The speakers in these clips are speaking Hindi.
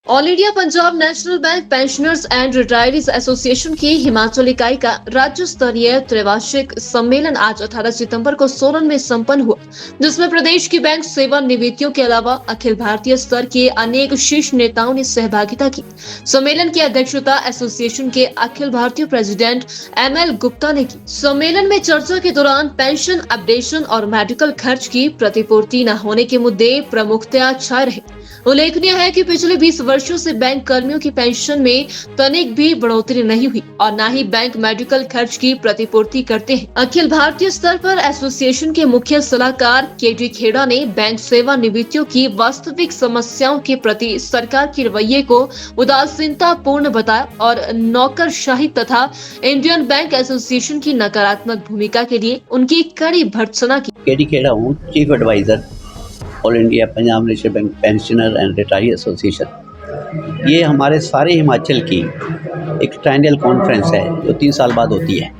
All India Punjab National bank pensioners and retirees association की हिमाचल इकाई का राज्य स्तरीय त्रैवार्षिक सम्मेलन आज 18 सितंबर को सोलन में संपन्न हुआ, जिसमें प्रदेश की बैंक सेवानिवृत्तियों के अलावा अखिल भारतीय स्तर के अनेक शीर्ष नेताओं ने सहभागिता की। सम्मेलन की अध्यक्षता एसोसिएशन के अखिल भारतीय प्रेसिडेंट ML गुप्ता ने की। सम्मेलन में चर्चा के दौरान पेंशन अपडेशन और मेडिकल खर्च की प्रतिपूर्ति न होने के मुद्दे प्रमुखतया छाए रहे। उल्लेखनीय है कि पिछले 20 वर्षों से बैंक कर्मियों की पेंशन में तनिक भी बढ़ोतरी नहीं हुई और न ही बैंक मेडिकल खर्च की प्रतिपूर्ति करते हैं। अखिल भारतीय स्तर पर एसोसिएशन के मुख्य सलाहकार KD खेड़ा ने बैंक सेवानिवृत्तियों की वास्तविक समस्याओं के प्रति सरकार के रवैये को उदासीनता पूर्ण बताया और नौकरशाही तथा इंडियन बैंक एसोसिएशन की नकारात्मक भूमिका के लिए उनकी कड़ी भर्त्सना की। KD खेड़ा हूँ, chief adviser all India Punjab National Bank pensioner and retiree association. ये हमारे सारे हिमाचल की एक ट्रायनियल कॉन्फ्रेंस है जो 3 साल बाद होती है।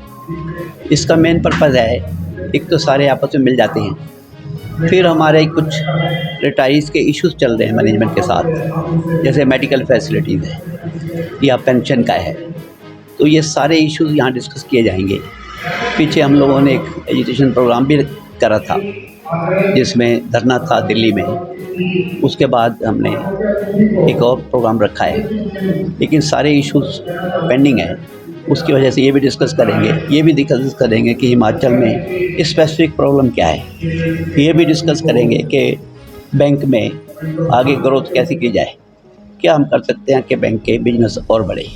इसका मेन पर्पज़ है, एक तो सारे आपस में मिल जाते हैं, फिर हमारे कुछ रिटायरीज़ के इश्यूज चल रहे हैं मैनेजमेंट के साथ, जैसे मेडिकल फैसिलिटीज़ है या पेंशन का है, तो ये सारे इश्यूज यहाँ डिस्कस किए जाएंगे। पीछे हम लोगों ने एक एजुकेशन प्रोग्राम भी करा था जिसमें धरना था दिल्ली में। उसके बाद हमने एक और प्रोग्राम रखा है, लेकिन सारे इश्यूज पेंडिंग है। उसकी वजह से ये भी डिस्कस करेंगे कि हिमाचल में स्पेसिफिक प्रॉब्लम क्या है। ये भी डिस्कस करेंगे कि बैंक में आगे ग्रोथ कैसे की जाए, क्या हम कर सकते हैं कि बैंक के बिजनेस और बढ़े।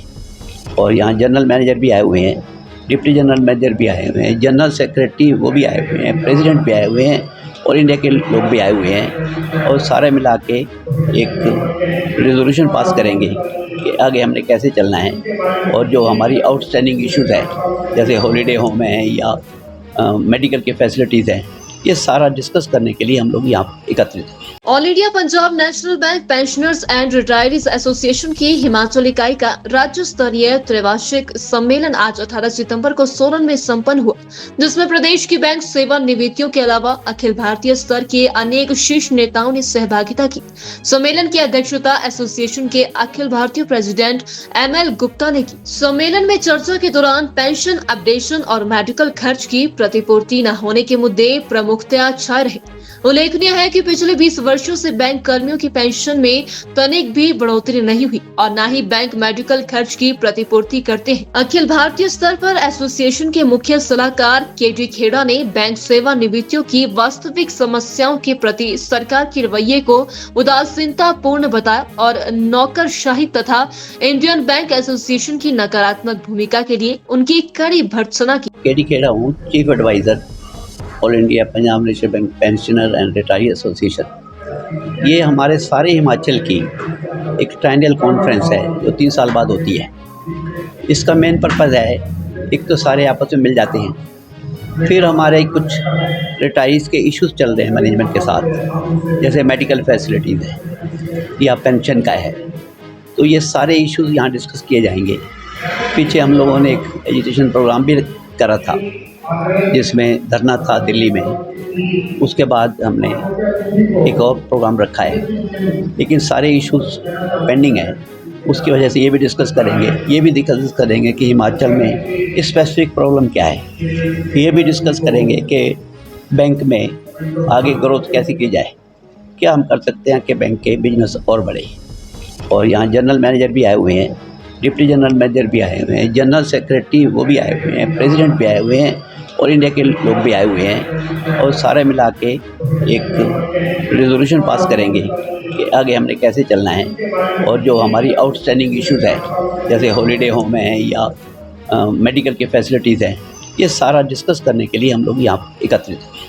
और यहाँ जनरल मैनेजर भी आए हुए हैं, डिप्टी जनरल मैनेजर भी आए हुए हैं, जनरल सेक्रेटरी वो भी आए हुए हैं, प्रेसिडेंट भी आए हुए हैं और इंडिया के लोग भी आए हुए हैं। और सारे मिला के एक रेजोल्यूशन पास करेंगे कि आगे हमने कैसे चलना है। और जो हमारी आउटस्टैंडिंग इश्यूज़ है, जैसे हॉलीडे होम है या मेडिकल की फैसिलिटीज़ हैं, ये सारा डिस्कस करने के लिए हम लोग यहाँ एकत्रित हुए। All India Punjab National bank pensioners and retirees association की हिमाचल इकाई का राज्य स्तरीय त्रैवार्षिक सम्मेलन आज 18 सितंबर को सोलन में संपन्न हुआ, जिसमें प्रदेश की बैंक सेवानिवृत्तियों के अलावा अखिल भारतीय स्तर के अनेक शीर्ष नेताओं ने सहभागिता की। सम्मेलन की अध्यक्षता एसोसिएशन के अखिल भारतीय प्रेसिडेंट ML गुप्ता ने की। सम्मेलन में चर्चा के दौरान पेंशन अपडेशन और मेडिकल खर्च की प्रतिपूर्ति न होने के मुद्दे प्रमुखतया छाए रहे। उल्लेखनीय है कि पिछले 20 वर्षों से बैंक कर्मियों की पेंशन में तनिक भी बढ़ोतरी नहीं हुई और न ही बैंक मेडिकल खर्च की प्रतिपूर्ति करते हैं। अखिल भारतीय स्तर पर एसोसिएशन के मुख्य सलाहकार KD खेड़ा ने बैंक सेवानिवृत्तियों की वास्तविक समस्याओं के प्रति सरकार के रवैये को उदासीनता पूर्ण बताया और नौकरशाही तथा इंडियन बैंक एसोसिएशन की नकारात्मक भूमिका के लिए उनकी कड़ी भर्त्सना की। KD खेड़ा हूँ, chief adviser all India Punjab National Bank pensioner and retiree association. ये हमारे सारे हिमाचल की एक ट्रायनियल कॉन्फ्रेंस है जो 3 साल बाद होती है। इसका मेन पर्पज़ है, एक तो सारे आपस में मिल जाते हैं, फिर हमारे कुछ रिटायरीज़ के इश्यूज चल रहे हैं मैनेजमेंट के साथ, जैसे मेडिकल फैसिलिटीज़ है या पेंशन का है, तो ये सारे इश्यूज यहाँ डिस्कस किए जाएंगे। पीछे हम लोगों ने एक एजुकेशन प्रोग्राम भी करा था जिसमें धरना था दिल्ली में। उसके बाद हमने एक और प्रोग्राम रखा है, लेकिन सारे इश्यूज पेंडिंग है। उसकी वजह से ये भी डिस्कस करेंगे कि हिमाचल में स्पेसिफिक प्रॉब्लम क्या है। ये भी डिस्कस करेंगे कि बैंक में आगे ग्रोथ कैसे की जाए, क्या हम कर सकते हैं कि बैंक के बिजनेस और बढ़े। और यहाँ जनरल मैनेजर भी आए हुए हैं, डिप्टी जनरल मैनेजर भी आए हुए हैं, जनरल सेक्रेटरी वो भी आए हुए हैं, प्रेसिडेंट भी आए हुए हैं और इंडिया के लोग भी आए हुए हैं। और सारे मिला के एक रेजोल्यूशन पास करेंगे कि आगे हमने कैसे चलना है। और जो हमारी आउटस्टैंडिंग इश्यूज़ है, जैसे हॉलीडे होम है या मेडिकल की फैसिलिटीज़ हैं, ये सारा डिस्कस करने के लिए हम लोग यहाँ एकत्रित हुए।